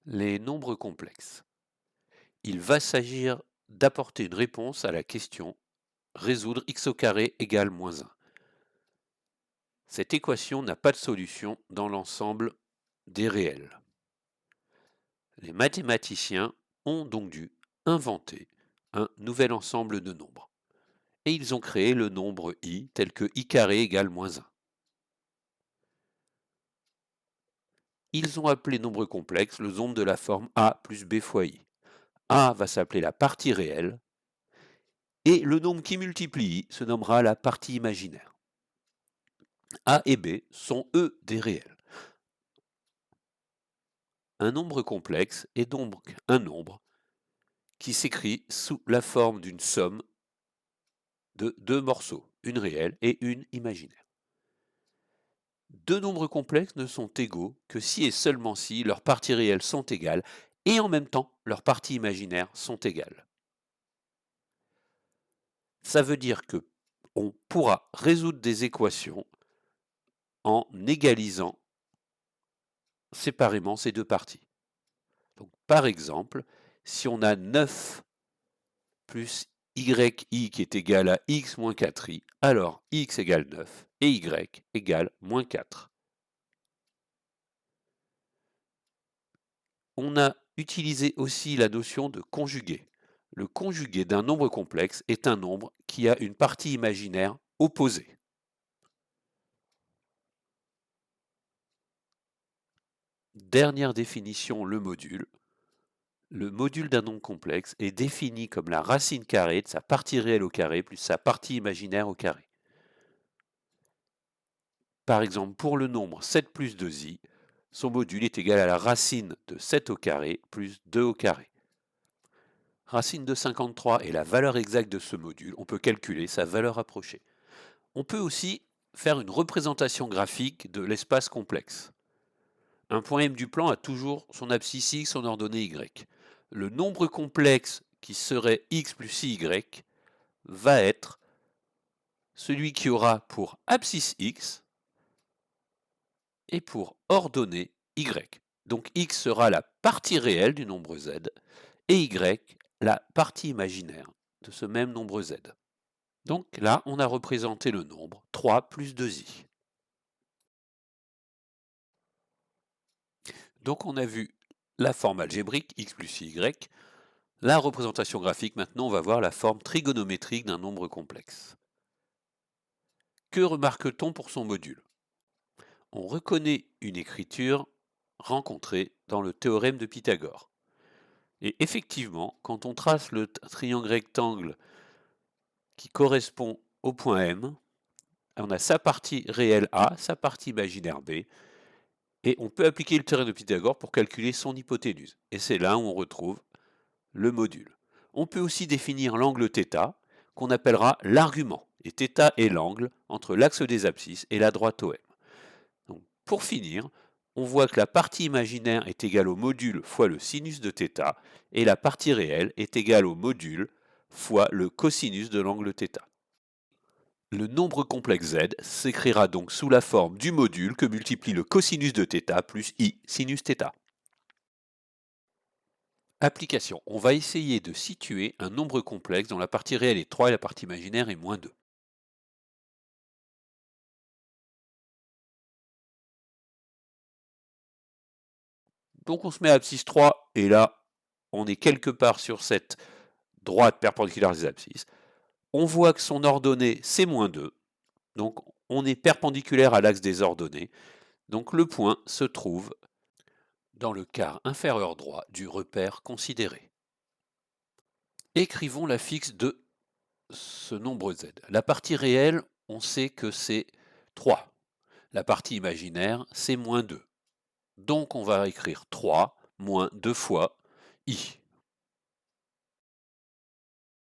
Les nombres complexes. Il va s'agir d'apporter une réponse à la question résoudre x au carré égale moins 1. Cette équation n'a pas de solution dans l'ensemble des réels. Les mathématiciens ont donc dû inventer un nouvel ensemble de nombres. Et ils ont créé le nombre i tel que i carré égale moins 1. Ils ont appelé nombre complexe le nombre de la forme a plus b fois i. A va s'appeler la partie réelle et le nombre qui multiplie i se nommera la partie imaginaire. A et b sont eux des réels. Un nombre complexe est donc un nombre qui s'écrit sous la forme d'une somme de deux morceaux, une réelle et une imaginaire. Deux nombres complexes ne sont égaux que si et seulement si leurs parties réelles sont égales et en même temps leurs parties imaginaires sont égales. Ça veut dire que on pourra résoudre des équations en égalisant séparément ces deux parties. Donc, par exemple, si on a 9 plus yi qui est égal à x moins 4i, alors x égale 9 et y égale moins 4. On a utilisé aussi la notion de conjugué. Le conjugué d'un nombre complexe est un nombre qui a une partie imaginaire opposée. Dernière définition, le module. Le module d'un nombre complexe est défini comme la racine carrée de sa partie réelle au carré plus sa partie imaginaire au carré. Par exemple, pour le nombre 7 plus 2i, son module est égal à la racine de 7 au carré plus 2 au carré. Racine de 53 est la valeur exacte de ce module, on peut calculer sa valeur approchée. On peut aussi faire une représentation graphique de l'espace complexe. Un point M du plan a toujours son abscisse x, son ordonnée y. Le nombre complexe qui serait x plus y va être celui qui aura pour abscisse x et pour ordonnée y. Donc x sera la partie réelle du nombre z et y la partie imaginaire de ce même nombre z. Donc là, on a représenté le nombre 3 plus 2i. Donc on a vu la forme algébrique x plus y, la représentation graphique. Maintenant, on va voir la forme trigonométrique d'un nombre complexe. Que remarque-t-on pour son module? On reconnaît une écriture rencontrée dans le théorème de Pythagore. Et effectivement, quand on trace le triangle rectangle qui correspond au point M, on a sa partie réelle A, sa partie imaginaire B, et on peut appliquer le théorème de Pythagore pour calculer son hypoténuse. Et c'est là où on retrouve le module. On peut aussi définir l'angle θ, qu'on appellera l'argument. Et θ est l'angle entre l'axe des abscisses et la droite OM. Donc, pour finir, on voit que la partie imaginaire est égale au module fois le sinus de θ, et la partie réelle est égale au module fois le cosinus de l'angle θ. Le nombre complexe z s'écrira donc sous la forme du module que multiplie le cosinus de θ plus i sinus θ. Application. On va essayer de situer un nombre complexe dont la partie réelle est 3 et la partie imaginaire est moins 2. Donc on se met à abscisse 3 et là, on est quelque part sur cette droite perpendiculaire des abscisses. On voit que son ordonnée, c'est moins 2. Donc on est perpendiculaire à l'axe des ordonnées. Donc le point se trouve dans le quart inférieur droit du repère considéré. Écrivons la fixe de ce nombre z. La partie réelle, on sait que c'est 3. La partie imaginaire, c'est moins 2. Donc on va écrire 3 moins 2 fois i.